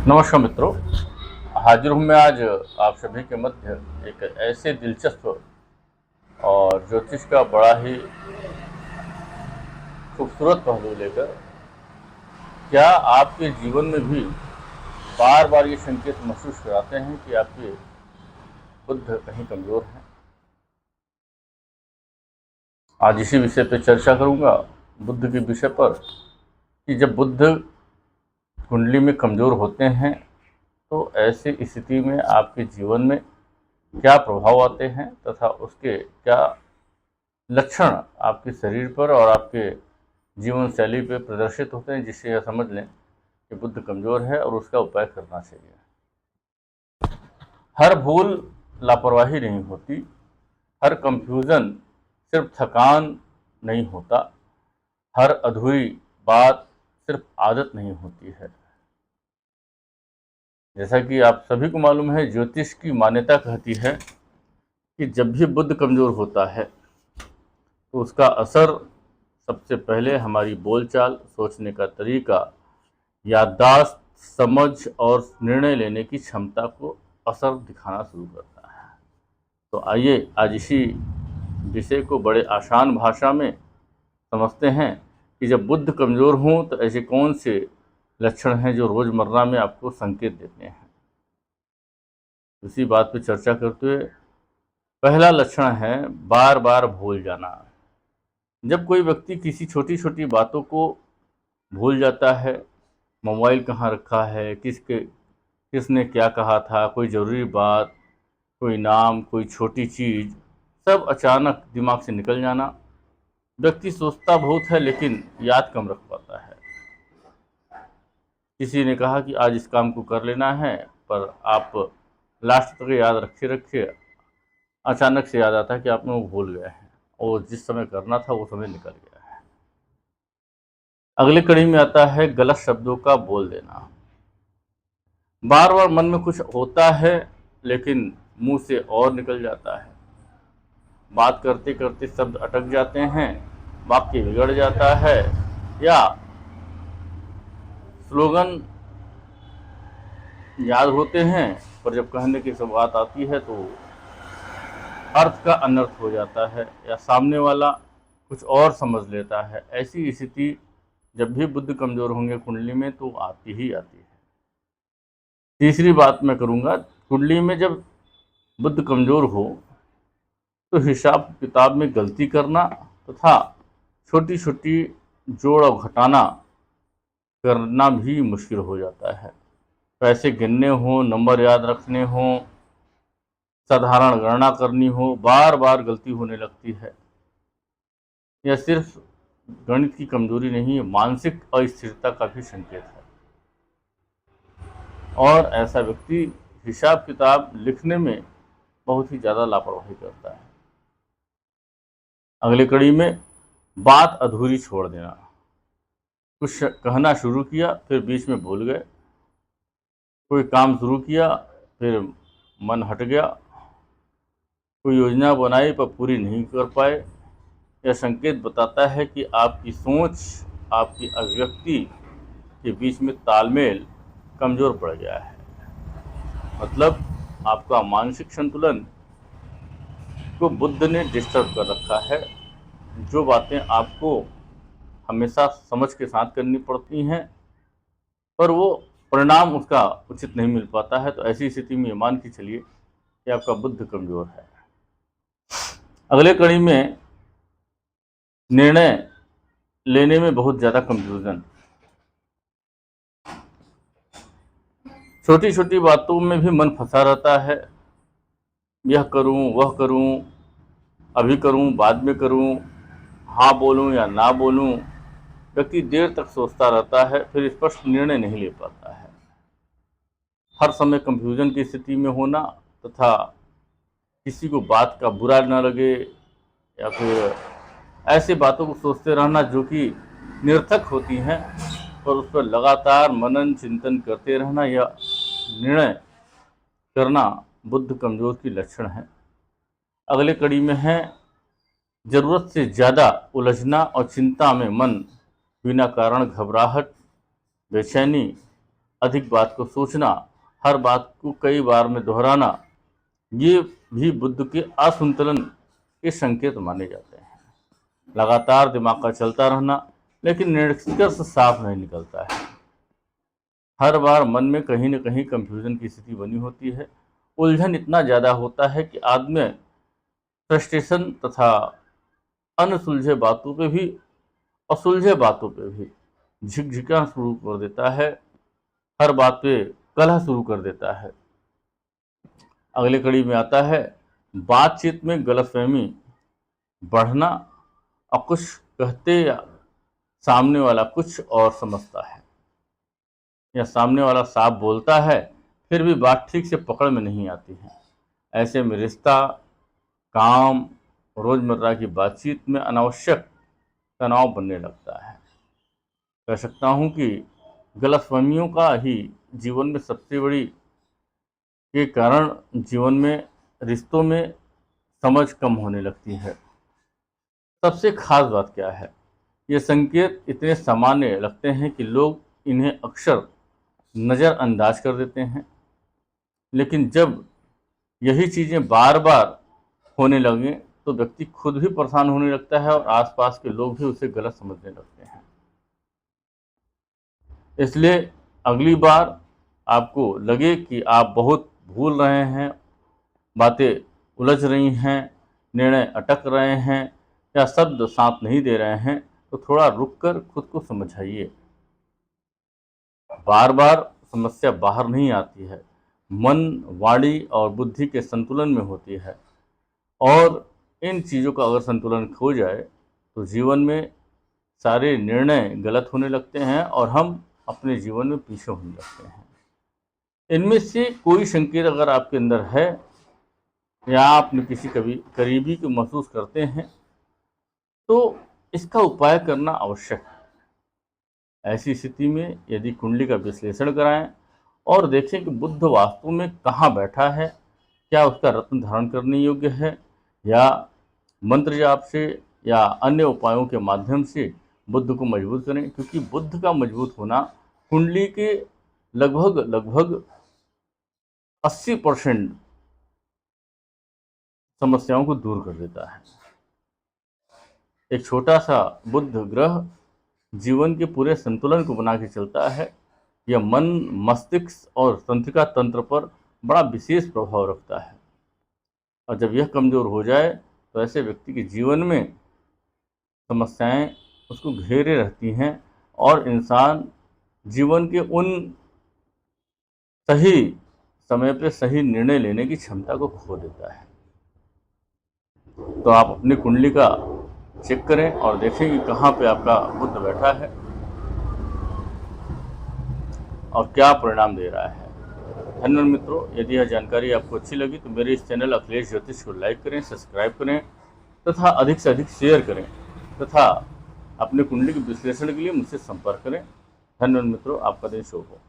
नमस्कार मित्रों, हाजिर हूँ मैं आज आप सभी के मध्य एक ऐसे दिलचस्प और ज्योतिष का बड़ा ही खूबसूरत पहलू लेकर। क्या आपके जीवन में भी बार बार ये संकेत महसूस कराते हैं कि आपके बुद्ध कहीं कमज़ोर हैं? आज इसी विषय पर चर्चा करूँगा, बुद्ध के विषय पर, कि जब बुद्ध कुंडली में कमज़ोर होते हैं तो ऐसी स्थिति में आपके जीवन में क्या प्रभाव आते हैं तथा उसके क्या लक्षण आपके शरीर पर और आपके जीवन शैली पे प्रदर्शित होते हैं, जिससे यह समझ लें कि बुद्ध कमज़ोर है और उसका उपाय करना चाहिए। हर भूल लापरवाही नहीं होती, हर कंफ्यूजन सिर्फ थकान नहीं होता, हर अधूरी बात सिर्फ आदत नहीं होती है। जैसा कि आप सभी को मालूम है, ज्योतिष की मान्यता कहती है कि जब भी बुद्ध कमज़ोर होता है तो उसका असर सबसे पहले हमारी बोलचाल, सोचने का तरीका, याददाश्त, समझ और निर्णय लेने की क्षमता को असर दिखाना शुरू करता है। तो आइए आज इसी विषय को बड़े आसान भाषा में समझते हैं कि जब बुद्ध कमज़ोर हों तो ऐसे कौन से लक्षण हैं जो रोज़मर्रा में आपको संकेत देते हैं। इसी बात पर चर्चा करते हुए पहला लक्षण है बार बार भूल जाना। जब कोई व्यक्ति किसी छोटी छोटी बातों को भूल जाता है, मोबाइल कहाँ रखा है, किसने क्या कहा था, कोई ज़रूरी बात, कोई नाम, कोई छोटी चीज़, सब अचानक दिमाग से निकल जाना। व्यक्ति सोचता बहुत है लेकिन याद कम रख पाता है। किसी ने कहा कि आज इस काम को कर लेना है, पर आप लास्ट तक याद रखे रखे अचानक से याद आता है कि आपने वो भूल गए हैं और जिस समय करना था वो समय निकल गया है। अगले कड़ी में आता है गलत शब्दों का बोल देना। बार बार मन में कुछ होता है लेकिन मुंह से और निकल जाता है। बात करते करते शब्द अटक जाते हैं, वाक्य बिगड़ जाता है, या स्लोगन याद होते हैं पर जब कहने की सब बात आती है तो अर्थ का अनर्थ हो जाता है या सामने वाला कुछ और समझ लेता है। ऐसी स्थिति जब भी बुद्ध कमज़ोर होंगे कुंडली में तो आती ही आती है। तीसरी बात मैं करूँगा, कुंडली में जब बुद्ध कमज़ोर हो तो हिसाब किताब में गलती करना तथा छोटी छोटी जोड़ और घटाना करना भी मुश्किल हो जाता है। पैसे गिनने हों, नंबर याद रखने हों, साधारण गणना करनी हो, बार बार गलती होने लगती है। यह सिर्फ गणित की कमजोरी नहीं है, मानसिक अस्थिरता का भी संकेत है। और ऐसा व्यक्ति हिसाब किताब लिखने में बहुत ही ज़्यादा लापरवाही करता है। अगली कड़ी में बात अधूरी छोड़ देना। कुछ कहना शुरू किया फिर बीच में भूल गए, कोई काम शुरू किया फिर मन हट गया, कोई योजना बनाई पर पूरी नहीं कर पाए। यह संकेत बताता है कि आपकी सोच, आपकी अभिव्यक्ति के बीच में तालमेल कमज़ोर पड़ गया है। मतलब आपका मानसिक संतुलन को बुद्ध ने डिस्टर्ब कर रखा है। जो बातें आपको हमेशा समझ के साथ करनी पड़ती हैं पर वो परिणाम उसका उचित नहीं मिल पाता है, तो ऐसी स्थिति में मान के चलिए कि आपका बुद्ध कमज़ोर है। अगले कड़ी में निर्णय लेने में बहुत ज़्यादा कंफ्यूजन। छोटी छोटी बातों में भी मन फंसा रहता है, यह करूं, वह करूं, अभी करूं, बाद में करूं, हाँ बोलूं या ना बोलूं। व्यक्ति देर तक सोचता रहता है, फिर स्पष्ट निर्णय नहीं ले पाता है। हर समय कंफ्यूजन की स्थिति में होना तथा किसी को बात का बुरा न लगे या फिर ऐसी बातों को सोचते रहना जो कि निरर्थक होती हैं, पर उस पर लगातार मनन चिंतन करते रहना या निर्णय करना बुद्ध कमज़ोर की लक्षण है। अगले कड़ी में है ज़रूरत से ज़्यादा उलझना और चिंता में मन बिना कारण घबराहट, बेचैनी, अधिक बात को सोचना, हर बात को कई बार में दोहराना, ये भी बुद्ध के असंतुलन के संकेत माने जाते हैं। लगातार दिमाग का चलता रहना, लेकिन निष्कर्ष साफ नहीं निकलता है। हर बार मन में कहीं न कहीं कंफ्यूजन की स्थिति बनी होती है। उलझन इतना ज़्यादा होता है कि आदमी फ्रस्ट्रेशन तथा अनसुलझे बातों पे भी असुलझे बातों पे भी झिकझिकाना शुरू कर देता है, हर बात पे कलह शुरू कर देता है। अगले कड़ी में आता है बातचीत में गलतफहमी बढ़ना, और कुछ कहते या सामने वाला कुछ और समझता है, या सामने वाला साफ बोलता है फिर भी बात ठीक से पकड़ में नहीं आती है। ऐसे में रिश्ता, काम, रोज़मर्रा की बातचीत में अनावश्यक तनाव बनने लगता है। कह सकता हूँ कि गलतफहमियों का ही जीवन में सबसे बड़ी के कारण जीवन में रिश्तों में समझ कम होने लगती है। सबसे खास बात क्या है, ये संकेत इतने सामान्य लगते हैं कि लोग इन्हें अक्सर नज़रअंदाज कर देते हैं, लेकिन जब यही चीज़ें बार बार होने लगें तो व्यक्ति खुद भी परेशान होने लगता है और आसपास के लोग भी उसे गलत समझने लगते हैं। इसलिए अगली बार आपको लगे कि आप बहुत भूल रहे हैं, बातें उलझ रही हैं, निर्णय अटक रहे हैं या शब्द साथ नहीं दे रहे हैं, तो थोड़ा रुककर खुद को समझाइए। बार बार समस्या बाहर नहीं आती है, मन, वाणी और बुद्धि के संतुलन में होती है, और इन चीज़ों का अगर संतुलन खो जाए तो जीवन में सारे निर्णय गलत होने लगते हैं और हम अपने जीवन में पीछे होने लगते हैं। इनमें से कोई संकेत अगर आपके अंदर है या आपने किसी करीबी को महसूस करते हैं तो इसका उपाय करना आवश्यक है। ऐसी स्थिति में यदि कुंडली का विश्लेषण कराएं और देखें कि बुद्ध वास्तु में कहाँ बैठा है, क्या उसका रत्न धारण करने योग्य है, या मंत्र जाप से या अन्य उपायों के माध्यम से बुद्ध को मजबूत करें, क्योंकि बुद्ध का मजबूत होना कुंडली के लगभग 80% समस्याओं को दूर कर देता है। एक छोटा सा बुद्ध ग्रह जीवन के पूरे संतुलन को बना के चलता है। यह मन, मस्तिष्क और तंत्रिका तंत्र पर बड़ा विशेष प्रभाव रखता है, और जब यह कमज़ोर हो जाए तो ऐसे व्यक्ति के जीवन में समस्याएं उसको घेरे रहती हैं और इंसान जीवन के उन सही समय पे सही निर्णय लेने की क्षमता को खो देता है। तो आप अपनी कुंडली का चेक करें और देखें कि कहाँ पे आपका बुद्ध बैठा है और क्या परिणाम दे रहा है। धन्यवाद मित्रों, यदि यह जानकारी आपको अच्छी लगी तो मेरे इस चैनल अखिलेश ज्योतिष को लाइक करें, सब्सक्राइब करें तथा अधिक से अधिक शेयर करें, तथा अपने कुंडली के विश्लेषण के लिए मुझसे संपर्क करें। धन्यवाद मित्रों, आपका दिन शुभ हो।